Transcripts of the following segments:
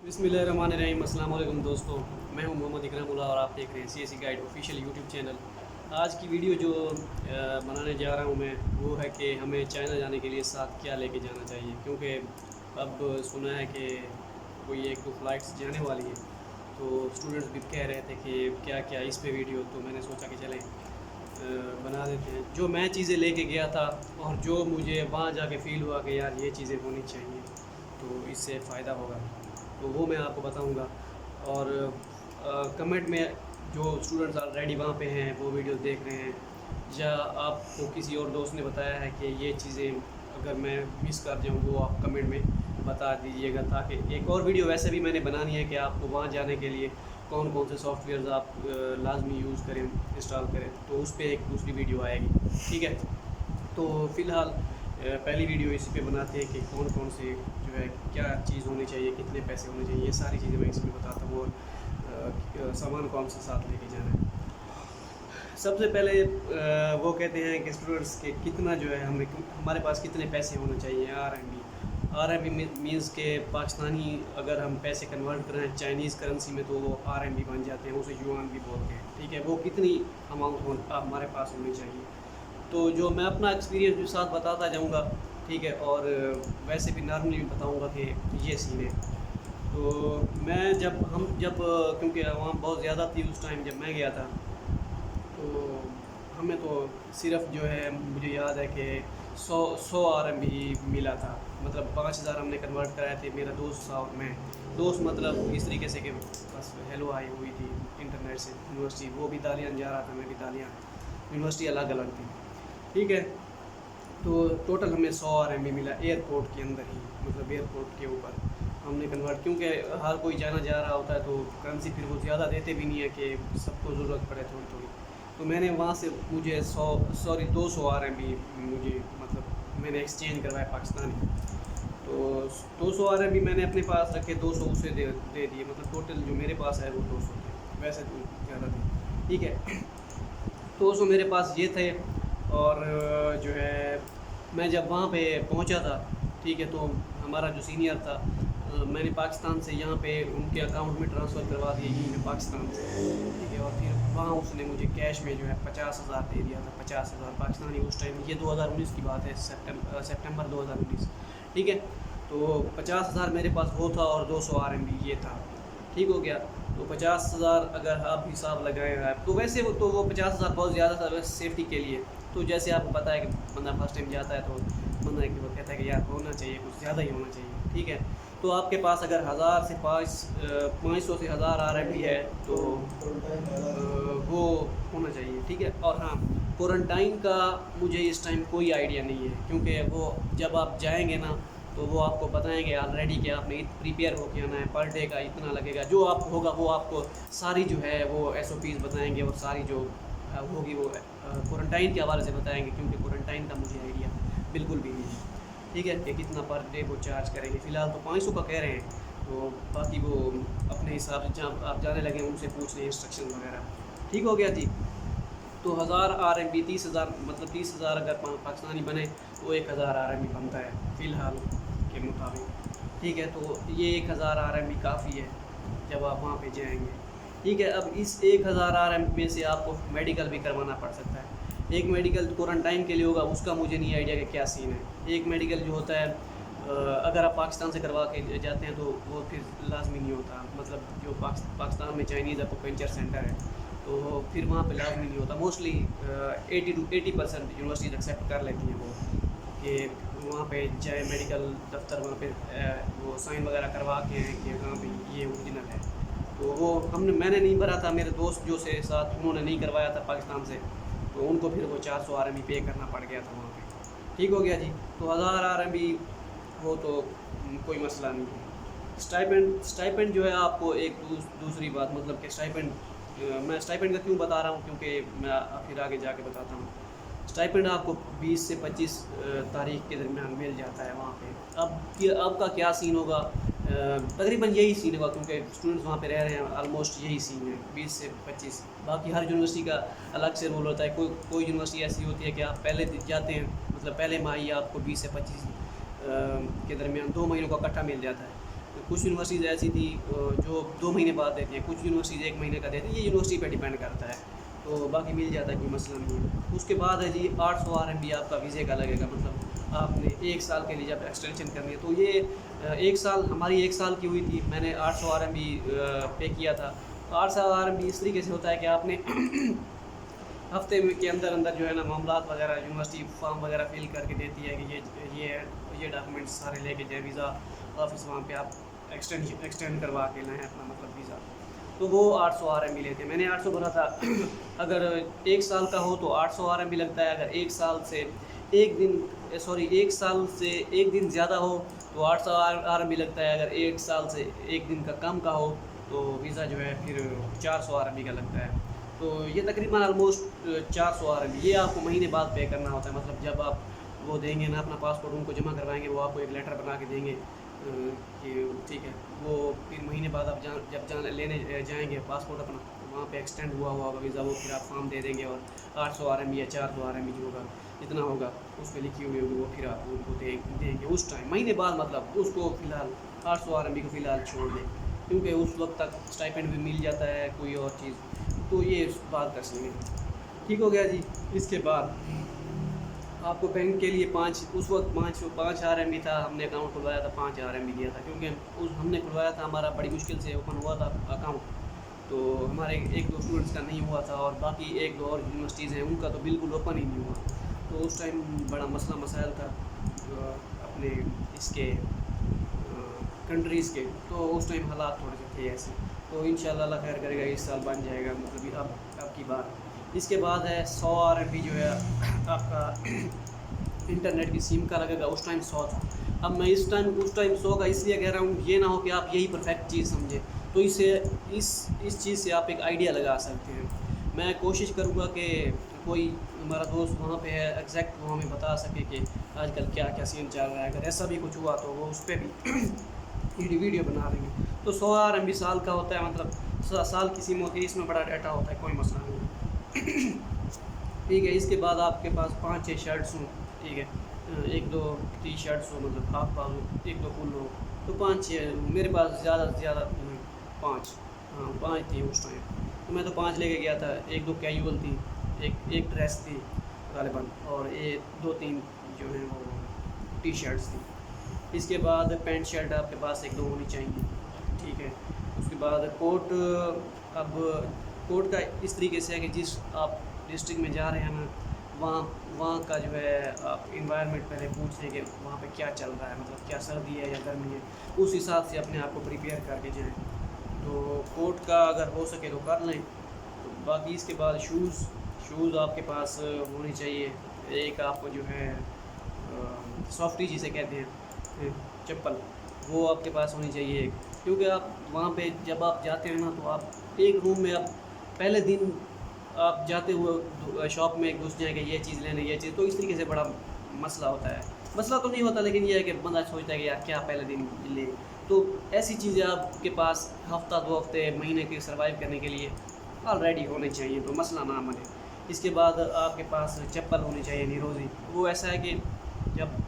बिस्मिल्लाहिर्रहमानिर्रहीम। अस्सलाम वालेकुम दोस्तों, मैं हूं मोहम्मद इकराम उल्लाह और आप देख रहे हैं CSE guide official YouTube channel. आज की वीडियो जो बनाने जा रहा हूं मैं, वो है कि हमें चाइना जाने के लिए साथ क्या लेके जाना चाहिए, क्योंकि अब सुना है कि कोई एक दो फ़्लाइट्स जाने वाली है। तो स्टूडेंट्स भी कह रहे थे कि क्या क्या इस पे वीडियो, तो मैंने सोचा कि चलें बना देते हैं। जो मैं चीज़ें लेके गया था और जो मुझे वहाँ जाके फ़ील हुआ कि यार ये चीज़ें होनी चाहिए, तो इससे फ़ायदा होगा, तो वो मैं आपको बताऊंगा। और कमेंट में जो स्टूडेंट्स ऑलरेडी वहाँ पे हैं वो वीडियो देख रहे हैं, या आपको किसी और दोस्त ने बताया है कि ये चीज़ें अगर मैं मिस कर जाऊँ, वो आप कमेंट में बता दीजिएगा, ताकि एक और वीडियो वैसे भी मैंने बनानी है कि आपको वहाँ जाने के लिए कौन कौन से सॉफ्टवेयर्स आप लाजमी यूज़ करें, इंस्टॉल करें, तो उस पर एक दूसरी वीडियो आएगी। ठीक है, तो फ़िलहाल पहली वीडियो इसी पे बनाते हैं कि कौन कौन से जो है क्या चीज़ होनी चाहिए, कितने पैसे होने चाहिए, ये सारी चीज़ें मैं इसमें बताता हूँ, और सामान कौन सा साथ लेके जाना है। सबसे पहले वो कहते हैं कि स्टूडेंट्स के कितना जो है हमारे पास कितने पैसे होने चाहिए। आर एम बी मीन्स के पाकिस्तानी अगर हम पैसे कन्वर्ट करें चाइनीज़ करेंसी में, तो वो RMB बन जाते हैं, उसे युआन भी बोलते हैं। ठीक है, वो कितनी अमाउंट हमारे पास होनी चाहिए, तो जो मैं अपना एक्सपीरियंस भी साथ बताता जाऊंगा। ठीक है, और वैसे भी नॉर्मली भी बताऊंगा कि ये सीन है। तो मैं जब क्योंकि वहाँ बहुत ज़्यादा थी उस टाइम जब मैं गया था, तो हमें तो सिर्फ जो है मुझे याद है कि 100 RMB मिला था, मतलब 5,000 हमने कन्वर्ट कराए थे, मेरा दोस्त था और मैं। दोस्त मतलब इस तरीके से कि बस हेलो आई हुई थी इंटरनेट से यूनिवर्सिटी, वो भी तालियान जा रहा था, मैं भी तालियान, यूनिवर्सिटी अलग अलग थी। ठीक है, तो टोटल हमें 100 RMB मिला एयरपोर्ट के अंदर ही, मतलब एयरपोर्ट के ऊपर हमने कन्वर्ट, क्योंकि हर कोई जाना जा रहा होता है तो करेंसी फिर वो ज़्यादा देते भी नहीं है कि सबको ज़रूरत पड़े थोड़ी थोड़ी। तो मैंने वहाँ से मुझे 200 RMB मुझे, मतलब मैंने एक्सचेंज करवाया पाकिस्तानी। तो 200 RMB मैंने अपने पास रखे, 200 उसे दे दिए, मतलब टोटल जो मेरे पास है वो 200 थे, वैसे तो ज़्यादा थे। ठीक है, 200 मेरे पास ये थे। और जो है मैं जब वहाँ पे पहुँचा था, ठीक है, तो हमारा जो सीनियर था, मैंने पाकिस्तान से यहाँ पे उनके अकाउंट में ट्रांसफ़र करवा दिया यहीं पे पाकिस्तान से। ठीक है, और फिर वहाँ उसने मुझे कैश में जो है 50,000 दे दिया था, 50,000 पाकिस्तानी उस टाइम, ये 2019 की बात है, सितंबर 2019। ठीक है, तो 50,000 मेरे पास वो था और 200 RMB ये था। ठीक हो गया, तो 50,000 अगर आप हिसाब लगाएं आप, तो वैसे वो 50,000 बहुत ज़्यादा था वैसे सेफ्टी के लिए। तो जैसे आपको पता है कि बंदा फर्स्ट टाइम जाता है, तो बंदा कि वो कहता है कि यार होना चाहिए, कुछ ज़्यादा ही होना चाहिए। ठीक है, तो आपके पास अगर 1,000 से 500 से 1,000 RMB है, तो वो होना चाहिए। ठीक है, और हाँ, क्वारंटाइन का मुझे इस टाइम कोई आइडिया नहीं है, क्योंकि वो जब आप जाएंगे ना, तो वो आपको बताएंगे ऑलरेडी कि आपने प्रिपेयर होकर आना है, पर डे का इतना लगेगा, जो आप होगा वो आपको सारी जो है वो SOPs बताएंगे, और सारी जो होगी वो क्वारंटाइन के हवाले से बताएंगे, क्योंकि क्वारंटाइन का मुझे आइडिया बिल्कुल भी नहीं है। ठीक है, कि कितना पर डे वो चार्ज करेंगे, फ़िलहाल तो 500 का कह रहे हैं, तो बाकी वो अपने हिसाब से जहाँ आप जाने लगे उनसे पूछ लें इंस्ट्रक्शन वगैरह। ठीक हो गया जी, तो 1,000 RMB 30,000, मतलब 30,000 अगर पाकिस्तानी बने तो 1,000 RMB बनता है फ़िलहाल के मुताबिक। ठीक है, तो ये 1,000 RMB काफ़ी है जब आप वहाँ पे जाएंगे। ठीक है, अब इस 1,000 RMB में से आपको मेडिकल भी करवाना पड़ सकता है। एक मेडिकल क्वारंटाइन के लिए होगा, उसका मुझे नहीं आइडिया कि क्या सीन है। एक मेडिकल जो होता है अगर आप पाकिस्तान से करवा के जाते हैं तो वो फिर लाजमी नहीं होता, मतलब जो पाकिस्तान में चाइनीज़ एक्यूपंक्चर सेंटर है, तो फिर वहाँ पे लाजमी नहीं होता। मोस्टली 80% यूनिवर्सिटीज़ एक्सेप्ट कर लेती हैं वो, कि वहाँ पे जाए मेडिकल दफ्तर, वहाँ पे वो साइन वगैरह करवा के हैं कि हाँ भाई ये ओरिजिनल है। तो वो मैंने नहीं भरा था, मेरे दोस्त जो से साथ उन्होंने नहीं करवाया था पाकिस्तान से, तो उनको फिर वो 400 RMB पे करना पड़ गया था वहाँ पे। ठीक हो गया जी, तो 1,000 RMB हो तो कोई मसला नहीं है। स्टाइपेंड जो है आपको एक दूसरी बात, मतलब कि स्टाइपेंड, मैं स्टाइपेंड का क्यों बता रहा हूँ, क्योंकि मैं फिर आगे जाके बताता हूँ। स्टाइपेंड आपको 20 से 25 तारीख के दरमियान मिल जाता है वहाँ पे। अब का क्या सीन होगा, तकरीबन यही सीन होगा, क्योंकि स्टूडेंट्स वहाँ पे रह रहे हैं, ऑलमोस्ट यही सीन है 20 से 25। बाकी हर यूनिवर्सिटी का अलग से रूल होता है, कोई यूनिवर्सिटी ऐसी होती है कि आप पहले जाते हैं, मतलब पहले माह ही आपको 20 से 25 के दरमियान 2 महीनों का इकट्ठा मिल जाता है। کچھ یونیورسٹیز ایسی تھی جو 2 مہینے بعد دیتی ہیں، کچھ یونیورسٹیز 1 مہینے کا دیتی ہیں، یہ یونیورسٹی پہ ڈیپینڈ کرتا ہے، تو باقی مل جاتا ہے، کوئی مسئلہ نہیں ہے۔ اس کے بعد ہے جی 800 RMB آپ کا ویزے کا لگے گا، مطلب آپ نے 1 سال کے لیے جب ایکسٹینشن کرنی ہے تو یہ 1 سال ہماری 1 سال کی ہوئی تھی، میں نے 800 RMB پے کیا تھا۔ 800 RMB اس طریقے سے ہوتا ہے کہ آپ نے ہفتے کے اندر جو ہے نا معاملات وغیرہ یونیورسٹی فارم وغیرہ فل کر کے دیتی ہے کہ یہ ڈاکومنٹس سارے لے کے جائیں، ویزا آفس وہاں پہ آپ ایکسٹینڈ کروا کے لائیں اپنا مطلب ویزا، تو وہ 800 RMB لیتے ہیں۔ میں نے 800 بھرا تھا، اگر 1 سال کا ہو تو 800 RMB لگتا ہے، اگر 1 سال سے 1 دن زیادہ ہو تو 800 RMB لگتا ہے، اگر 1 سال سے 1 دن کا کم کا ہو تو ویزا جو ہے پھر 400 RMB کا لگتا ہے، تو یہ تقریباً آلموسٹ 400 RMB یہ آپ کو مہینے بعد پے کرنا ہوتا ہے، مطلب جب آپ وہ دیں گے نا اپنا پاسپورٹ ان کو جمع کروائیں گے، وہ آپ کو ایک لیٹر بنا کے دیں گے کہ ٹھیک ہے، وہ پھر مہینے بعد آپ جب لینے جائیں گے پاسپورٹ اپنا، وہاں پہ ایکسٹینڈ ہوا ہوگا ویزا، وہ پھر آپ فارم دے دیں گے اور 800 RMB یا 400 RMB جو ہوگا جتنا ہوگا اس پہ لکھی ہوئی ہوگی، وہ پھر آپ ان کو دیں گے اس ٹائم مہینے بعد، مطلب اس کو فی الحال 800 RMB کو فی الحال چھوڑ دیں، کیونکہ اس وقت تک اسٹائپینڈ بھی مل جاتا ہے کوئی اور چیز، تو یہ بات کر سکیں گے۔ ٹھیک ہو گیا جی۔ اس کے بعد آپ کو بینک کے لیے اس وقت 5 RMB تھا، ہم نے اکاؤنٹ کھلوایا تھا 5 RMB دیا تھا، کیونکہ ہم نے کھلوایا تھا، ہمارا بڑی مشکل سے اوپن ہوا تھا اکاؤنٹ، تو ہمارے 1-2 اسٹوڈنٹس کا نہیں ہوا تھا، اور باقی 1-2 اور یونیورسٹیز ہیں ان کا تو بالکل اوپن ہی نہیں ہوا، تو اس ٹائم بڑا مسائل تھا اپنے اس کے کنٹریز کے، تو اس ٹائم حالات تھوڑے سے تھے ایسے، تو انشاءاللہ اللہ خیر کرے گا، اس سال بن جائے گا، مطلب اب کی بات۔ اس کے بعد ہے 100 RMB جو ہے آپ کا انٹرنیٹ کی سیم کا لگے گا، اس ٹائم 100 تھا، اب میں اس ٹائم 100 کا اس لیے کہہ رہا ہوں، یہ نہ ہو کہ آپ یہی پرفیکٹ چیز سمجھیں، تو اس چیز سے آپ ایک آئیڈیا لگا سکتے ہیں۔ میں کوشش کروں گا کہ کوئی ہمارا دوست وہاں پہ ہے ایگزیکٹ، وہ ہمیں بتا سکے کہ آج کل کیا سین چل رہا ہے، اگر ایسا بھی کچھ ہوا تو وہ اس پہ بھی ویڈیو بنا دیں گے۔ تو 100 RMB سال کا ہوتا ہے، مطلب سال کی سیم ہوتی ہے، اس میں بڑا ڈیٹا ہوتا ہے، کوئی مسئلہ نہیں ہے۔ ٹھیک ہے، اس کے بعد آپ کے پاس 5-6 شرٹس ہوں، ٹھیک ہے، 1-2 ٹی شرٹس ہو، مطلب ہاف بازو 1-2 فل ہو، تو 5-6 میرے پاس زیادہ سے زیادہ 5 تھی اس ٹائم، تو میں تو 5 لے کے گیا تھا، 1-2 کیجول تھی، ایک ڈریس تھی غالباً، اور 2-3 جو ہیں وہ ٹی شرٹس تھی۔ اس کے بعد پینٹ شرٹ آپ کے پاس 1-2 ہونی چاہیے، ٹھیک ہے۔ اس کے بعد کوٹ، اب کوٹ کا اس طریقے سے ہے کہ جس آپ ڈسٹرکٹ میں جا رہے ہیں نا، وہاں کا جو ہے آپ انوائرمنٹ پہلے پوچھ لیں کہ وہاں پہ کیا چل رہا ہے، مطلب کیا سردی ہے یا گرمی ہے، اس حساب سے اپنے آپ کو پریپیئر کر کے جائیں، تو کوٹ کا اگر ہو سکے تو کر لیں۔ باقی اس کے بعد شوز آپ کے پاس ہونی چاہیے، ایک آپ کو جو ہے سافٹی جسے کہتے ہیں چپل، وہ آپ کے پاس ہونی چاہیے، کیونکہ آپ وہاں پہ جب آپ جاتے ہیں نا تو آپ ایک روم میں، آپ پہلے دن آپ جاتے ہوئے شاپ میں گھس جائیں کہ یہ چیز لینے یہ چیز، تو اس طریقے سے بڑا مسئلہ ہوتا ہے، مسئلہ تو نہیں ہوتا لیکن یہ ہے کہ بندہ سوچتا ہے کہ یار کیا پہلے دن لے، تو ایسی چیزیں آپ کے پاس ہفتہ 2 ہفتے مہینے کے سروائیو کرنے کے لیے آلریڈی ہونے چاہیے، تو مسئلہ نہ بنے۔ اس کے بعد آپ کے پاس چپل ہونی چاہیے نیروزی، وہ ایسا ہے کہ جب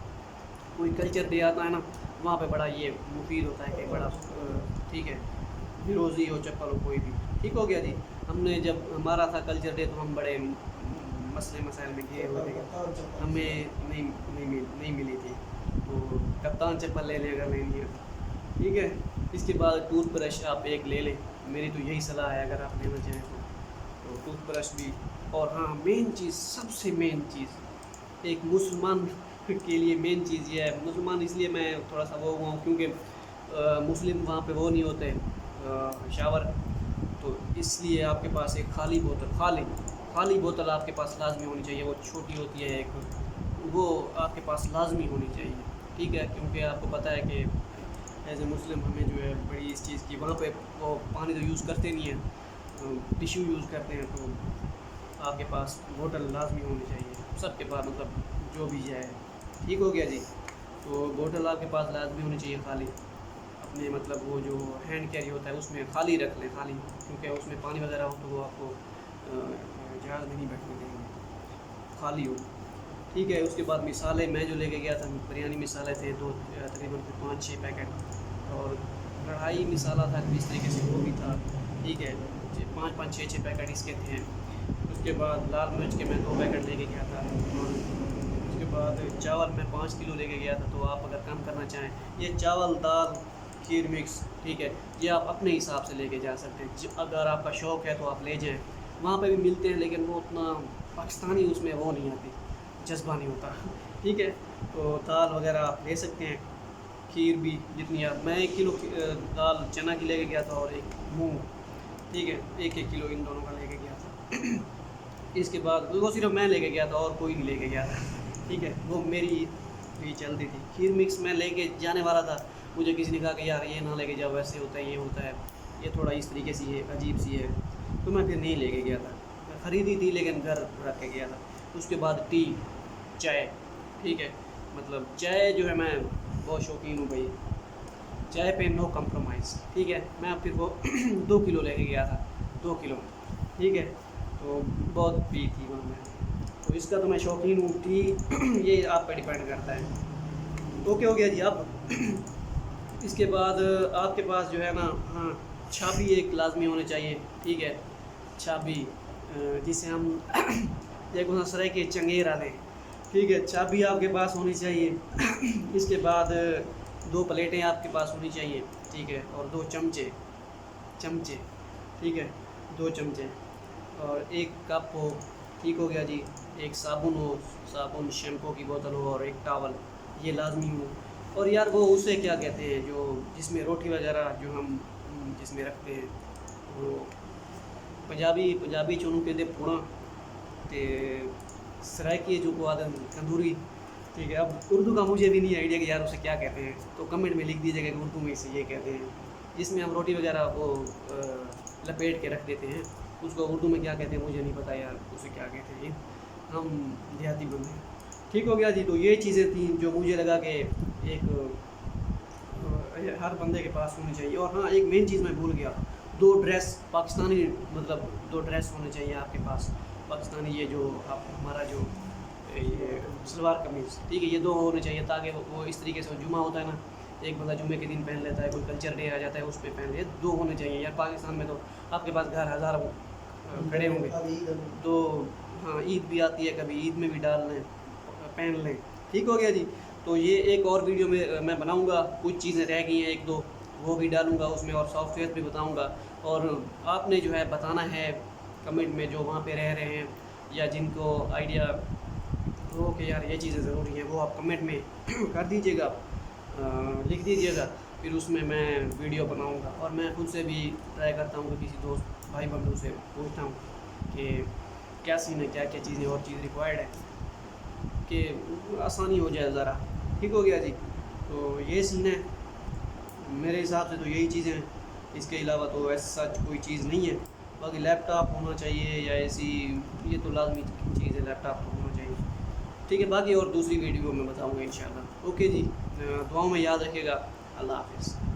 کوئی کلچر ڈے آتا ہے نا، وہاں پہ بڑا یہ مفید ہوتا ہے کہ بڑا ٹھیک ہے، نیروزی ہو چپل ہو کوئی بھی۔ ٹھیک ہو گیا جی۔ ہم نے جب ہمارا تھا کلچر ڈے تو ہم بڑے مسائل میں گئے ہوئے تھے، ہمیں نہیں ملی تھی، تو کپتان چپل لے لیں اگر لینی ہے، ٹھیک ہے۔ اس کے بعد ٹوتھ برش آپ ایک لے لیں، میری تو یہی صلاح ہے اگر آپ لینا چاہیں تو ٹوتھ برش بھی، اور ہاں مین چیز، سب سے مین چیز ایک مسلمان کے لیے مین چیز یہ ہے، مسلمان اس لیے میں تھوڑا سا وہ ہوا ہوں کیونکہ مسلم وہاں پہ وہ نہیں ہوتے شاور، تو اس لیے آپ کے پاس ایک خالی بوتل آپ کے پاس لازمی ہونی چاہیے، وہ چھوٹی ہوتی ہے ایک، وہ آپ کے پاس لازمی ہونی چاہیے، ٹھیک ہے، کیونکہ آپ کو پتہ ہے کہ ایز اے مسلم ہمیں جو ہے بڑی اس چیز کی، وہاں پہ وہ پانی تو یوز کرتے نہیں ہیں، ٹیشو یوز کرتے ہیں، تو آپ کے پاس بوٹل لازمی ہونی چاہیے سب کے پاس، مطلب جو بھی جائے۔ ٹھیک ہو گیا جی۔ تو بوٹل آپ کے پاس لازمی ہونی چاہیے خالی، اپنے مطلب وہ جو ہینڈ کیری ہوتا ہے اس میں خالی رکھ لیں، خالی، کیونکہ اس میں پانی وغیرہ ہو تو وہ آپ کو جہاز میں نہیں بیٹھنے دیں گے، خالی ہو، ٹھیک ہے۔ اس کے بعد مسالے میں جو لے کے گیا تھا، بریانی مسالے تھے تقریباً 5-6 پیکٹ، اور कढ़ाई मसाला था इस तरीके से, वो भी था, ठीक है। 5-5 6-6 पैकेट इसके थे। उसके बाद लाल मिर्च के मैं 2 पैकेट लेके गया था। और उसके बाद चावल मैं 5 किलो लेके गया था। तो आप अगर कम करना चाहें, ये चावल दाल खीर मिक्स, ठीक है, ये आप अपने हिसाब से लेके जा सकते हैं। अगर आपका शौक़ है तो आप ले जाएँ, वहाँ पे भी मिलते हैं, लेकिन वो उतना पाकिस्तानी उसमें वो नहीं आती, जज्बा नहीं होता, ठीक है। तो दाल वगैरह आप ले सकते हैं, खीर भी जितनी आप, मैं 1 किलो दाल चना की लेके गया था और 1 मूंग, ठीक है, 1-1 किलो इन दोनों का लेके गया था। इसके बाद वो सिर्फ मैं लेके गया था और कोई नहीं लेके गया था, ठीक है, वो मेरी ये चलती थी। खीर मिक्स मैं लेके जाने वाला था, मुझे किसी ने कहा कि यार ये ना लेके जाओ, वैसे होता है, ये होता है, ये थोड़ा इस तरीके से, ये अजीब सी है, तो मैं फिर नहीं लेके गया था। मैं ख़रीदी थी लेकिन घर रख के गया था। उसके बाद टी, चाय, ठीक है, मतलब चाय जो है मैं बहुत शौकीन हूँ भाई, चाय पे नो कम्प्रोमाइज़, ठीक है। मैं फिर वो 2 किलो लेके गया था, 2 किलो, ठीक है, तो बहुत पी थी वहाँ मैं, तो इसका तो मैं शौकीन हूँ। टी ये आप पे डिपेंड करता है। ओके हो गया जी। अब इसके बाद आपके पास जो है ना, हाँ, छाबी एक लाजमी होनी चाहिए, ठीक है, छाबी जिसे हम देखो ना सराय के चंगेर आते हैं, ठीक है, चाबी आपके पास होनी चाहिए। इसके बाद 2 प्लेटें आपके पास होनी चाहिए, ठीक है, और 2 चमचे, ठीक है, 2 चमचे, और 1 कप हो, ठीक हो गया जी। 1 साबुन हो, साबुन शैम्पू की बोतल हो, और 1 टॉवल, ये लाजमी हो। और यार वो उसे क्या कहते हैं जो जिसमें रोटी वगैरह जो हम जिसमें रखते हैं, वो पंजाबी चोनू कहते पूड़ा, ते सराइकी जो को आदम तंदूरी, ठीक है। अब उर्दू का मुझे भी नहीं आइडिया कि यार उसे क्या कहते हैं, तो कमेंट में लिख दीजिएगा कि उर्दू में इसे ये कहते हैं, जिसमें हम रोटी वगैरह वो लपेट के रख देते हैं, उसको उर्दू में क्या कहते हैं मुझे नहीं पता यार, उसे क्या कहते हैं, हम देहाती बंदे हैं, ठीक हो गया जी। तो ये चीज़ें थी जो मुझे लगा कि एक हर बंदे के पास होनी चाहिए। और हाँ, एक मेन चीज़ मैं भूल गया, 2 ड्रेस पाकिस्तानी, मतलब 2 ड्रेस होने चाहिए आपके पास पाकिस्तानी, ये जो आप हमारा जो ये सलवार कमीज़, ठीक है, ये 2 होने चाहिए, ताकि वो इस तरीके से जुमा होता है ना, एक बंदा जुमे के दिन पहन लेता है, कोई कल्चर डे आ जाता है उस पर पहन ले, 2 होने चाहिए यार। पाकिस्तान में तो आपके पास घर हज़ार खड़े होंगे, तो हाँ, ईद भी आती है, कभी ईद में भी डाल लें, पहन लें, ठीक हो गया जी। तो ये एक और वीडियो में मैं बनाऊंगा, कुछ चीज़ें रह गई हैं 1-2, वो भी डालूंगा उसमें, और सॉफ्टवेयर भी बताऊंगा। और आपने जो है बताना है कमेंट में, जो वहाँ पे रह रहे हैं या जिनको आइडिया हो कि यार ये चीज़ें ज़रूरी हैं, वो आप कमेंट में कर दीजिएगा, लिख दीजिएगा, फिर उसमें मैं वीडियो बनाऊंगा। और मैं खुद से भी ट्राई करता हूँ कि किसी दोस्त भाई बंधु से पूछता हूँ कि क्या सीन है, क्या क्या चीज़ें और चीज़ रिक्वायर्ड है कि आसानी हो जाए ज़रा, ठीक हो गया जी। तो ये सीन है मेरे हिसाब से, तो यही चीज़ें हैं, इसके अलावा तो ऐसा कोई चीज़ नहीं है। बाकी लैपटॉप होना चाहिए या ऐसी, ये तो लाजमी चीज़ है, लैपटॉप होना चाहिए, ठीक है। बाकी और दूसरी वीडियो में बताऊँगा इंशाल्लाह। ओके जी, दुआओं में याद रखिएगा। अल्लाह हाफ़िज़।